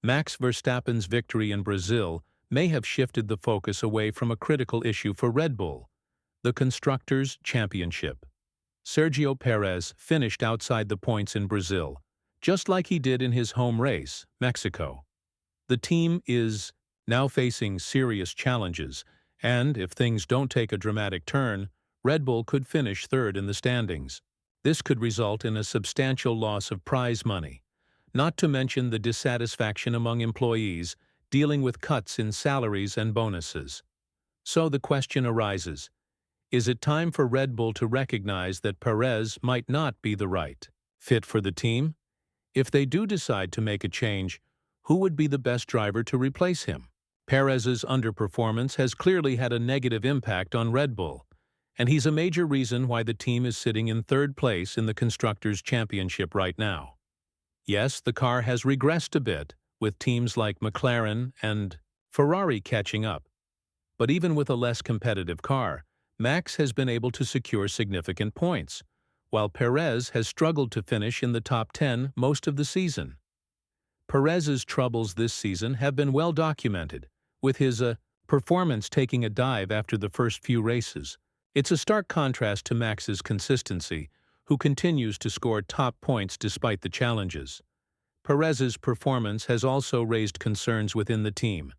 Max Verstappen's victory in Brazil may have shifted the focus away from a critical issue for Red Bull, the Constructors' Championship. Sergio Perez finished outside the points in Brazil, just like he did in his home race, Mexico. The team is now facing serious challenges, and if things don't take a dramatic turn, Red Bull could finish third in the standings. This could result in a substantial loss of prize money, not to mention the dissatisfaction among employees dealing with cuts in salaries and bonuses. So the question arises, is it time for Red Bull to recognize that Perez might not be the right fit for the team? If they do decide to make a change, who would be the best driver to replace him? Perez's underperformance has clearly had a negative impact on Red Bull, and he's a major reason why the team is sitting in third place in the Constructors' Championship right now. Yes, the car has regressed a bit, with teams like McLaren and Ferrari catching up. But even with a less competitive car, Max has been able to secure significant points, while Perez has struggled to finish in the top 10 most of the season. Perez's troubles this season have been well documented, with his performance taking a dive after the first few races. It's a stark contrast to Max's consistency, who continues to score top points despite the challenges. Perez's performance has also raised concerns within the team.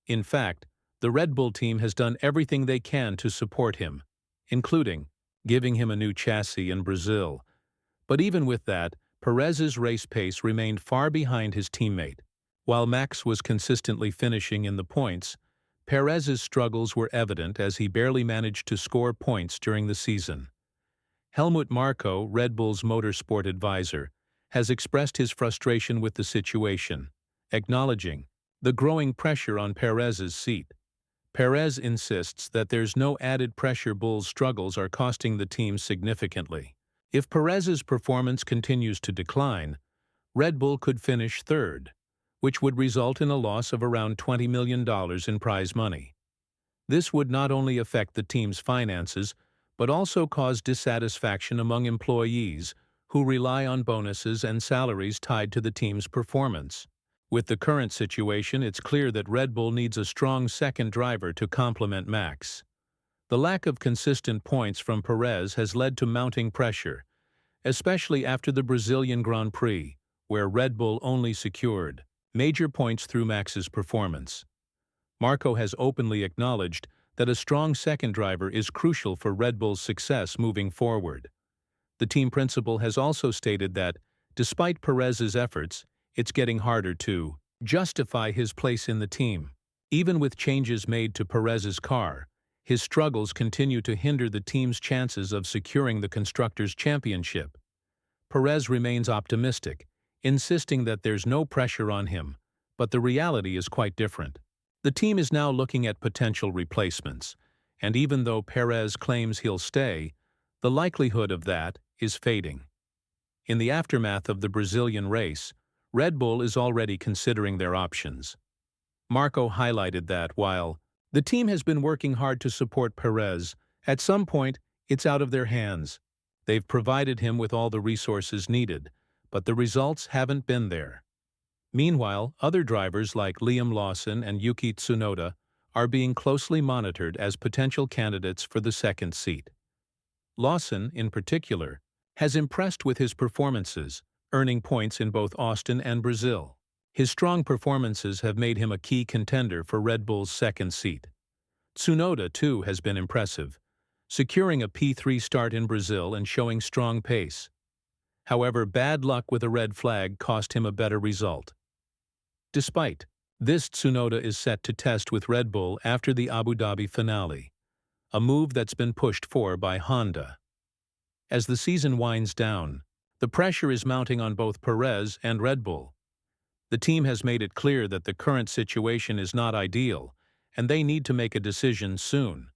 In fact, the Red Bull team has done everything they can to support him, including giving him a new chassis in Brazil. But even with that, Perez's race pace remained far behind his teammate. While Max was consistently finishing in the points, Perez's struggles were evident as he barely managed to score points during the season. Helmut Marko, Red Bull's motorsport advisor, has expressed his frustration with the situation, acknowledging the growing pressure on Perez's seat. Perez insists that there's no added pressure. Bull's struggles are costing the team significantly. If Perez's performance continues to decline, Red Bull could finish third, which would result in a loss of around $20 million in prize money. This would not only affect the team's finances, but also cause dissatisfaction among employees who rely on bonuses and salaries tied to the team's performance. With the current situation, it's clear that Red Bull needs a strong second driver to complement Max. The lack of consistent points from Perez has led to mounting pressure, especially after the Brazilian Grand Prix, where Red Bull only secured major points through Max's performance. Marko has openly acknowledged that a strong second driver is crucial for Red Bull's success moving forward. The team principal has also stated that, despite Perez's efforts, it's getting harder to justify his place in the team. Even with changes made to Perez's car, his struggles continue to hinder the team's chances of securing the Constructors' Championship. Perez remains optimistic, insisting that there's no pressure on him, but the reality is quite different. The team is now looking at potential replacements, and even though Perez claims he'll stay, the likelihood of that is fading. In the aftermath of the Brazilian race, Red Bull is already considering their options. Marko highlighted that while the team has been working hard to support Perez, at some point it's out of their hands. They've provided him with all the resources needed, but the results haven't been there. Meanwhile, other drivers like Liam Lawson and Yuki Tsunoda are being closely monitored as potential candidates for the second seat. Lawson, in particular, has impressed with his performances, earning points in both Austin and Brazil. His strong performances have made him a key contender for Red Bull's second seat. Tsunoda, too, has been impressive, securing a P3 start in Brazil and showing strong pace. However, bad luck with a red flag cost him a better result. Despite this, Tsunoda is set to test with Red Bull after the Abu Dhabi finale, a move that's been pushed for by Honda. As the season winds down, the pressure is mounting on both Perez and Red Bull. The team has made it clear that the current situation is not ideal, and they need to make a decision soon.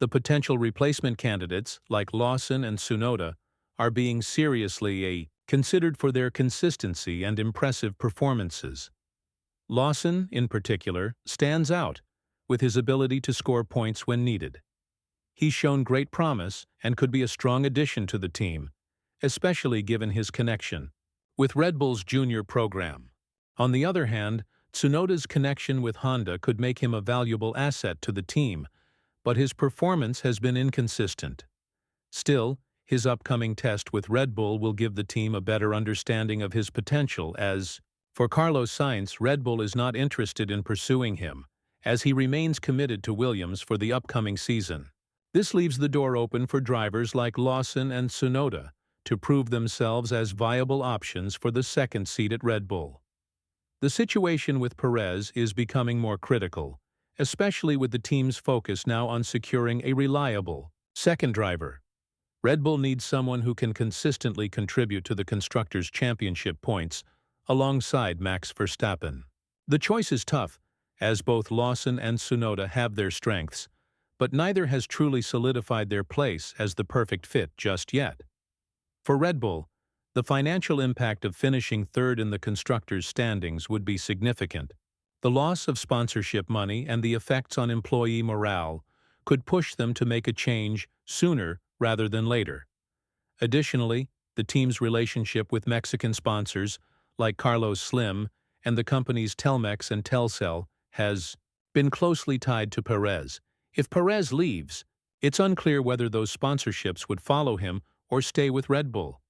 The potential replacement candidates, like Lawson and Tsunoda, are being seriously considered for their consistency and impressive performances. Lawson, in particular, stands out, with his ability to score points when needed. He's shown great promise and could be a strong addition to the team, especially given his connection with Red Bull's junior program. On the other hand, Tsunoda's connection with Honda could make him a valuable asset to the team, but his performance has been inconsistent. Still, his upcoming test with Red Bull will give the team a better understanding of his potential as, for Carlos Sainz, Red Bull is not interested in pursuing him, as he remains committed to Williams for the upcoming season. This leaves the door open for drivers like Lawson and Tsunoda to prove themselves as viable options for the second seat at Red Bull. The situation with Perez is becoming more critical, especially with the team's focus now on securing a reliable second driver. Red Bull needs someone who can consistently contribute to the Constructors' Championship points alongside Max Verstappen. The choice is tough, as both Lawson and Tsunoda have their strengths, but neither has truly solidified their place as the perfect fit just yet. For Red Bull, the financial impact of finishing third in the Constructors' standings would be significant. The loss of sponsorship money and the effects on employee morale could push them to make a change sooner rather than later. Additionally, the team's relationship with Mexican sponsors, like Carlos Slim and the companies Telmex and Telcel, has been closely tied to Perez. If Perez leaves, it's unclear whether those sponsorships would follow him or stay with Red Bull.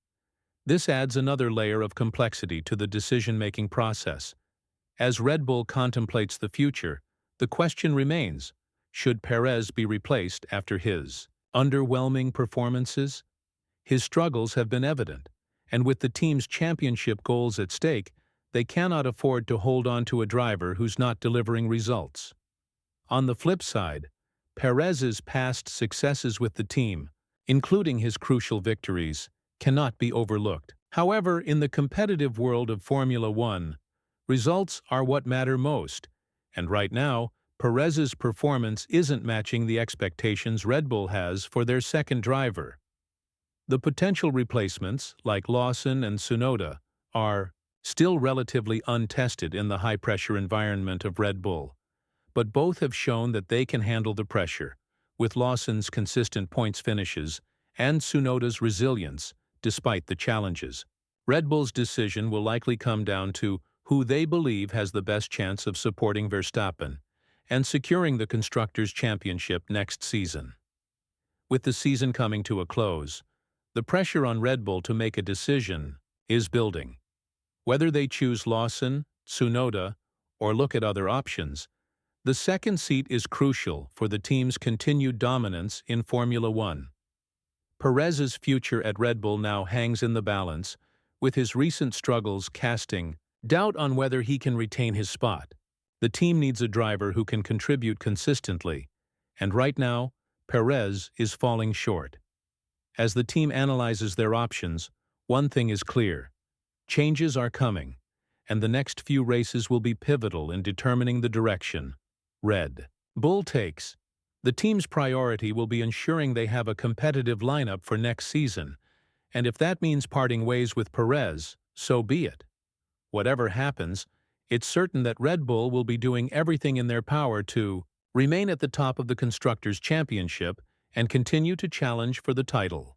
This adds another layer of complexity to the decision-making process. As Red Bull contemplates the future, the question remains, should Perez be replaced after his underwhelming performances? His struggles have been evident, and with the team's championship goals at stake, they cannot afford to hold on to a driver who's not delivering results. On the flip side, Perez's past successes with the team, including his crucial victories, cannot be overlooked. However, in the competitive world of Formula One, results are what matter most, and right now, Perez's performance isn't matching the expectations Red Bull has for their second driver. The potential replacements, like Lawson and Tsunoda, are still relatively untested in the high-pressure environment of Red Bull, but both have shown that they can handle the pressure, with Lawson's consistent points finishes and Tsunoda's resilience despite the challenges. Red Bull's decision will likely come down to who they believe has the best chance of supporting Verstappen and securing the Constructors' Championship next season. With the season coming to a close, the pressure on Red Bull to make a decision is building. Whether they choose Lawson, Tsunoda, or look at other options, the second seat is crucial for the team's continued dominance in Formula One. Perez's future at Red Bull now hangs in the balance, with his recent struggles casting doubt on whether he can retain his spot. The team needs a driver who can contribute consistently, and right now, Perez is falling short. As the team analyzes their options, one thing is clear: changes are coming, and the next few races will be pivotal in determining the direction Red Bull takes. The team's priority will be ensuring they have a competitive lineup for next season, and if that means parting ways with Perez, so be it. Whatever happens, it's certain that Red Bull will be doing everything in their power to remain at the top of the Constructors' Championship and continue to challenge for the title.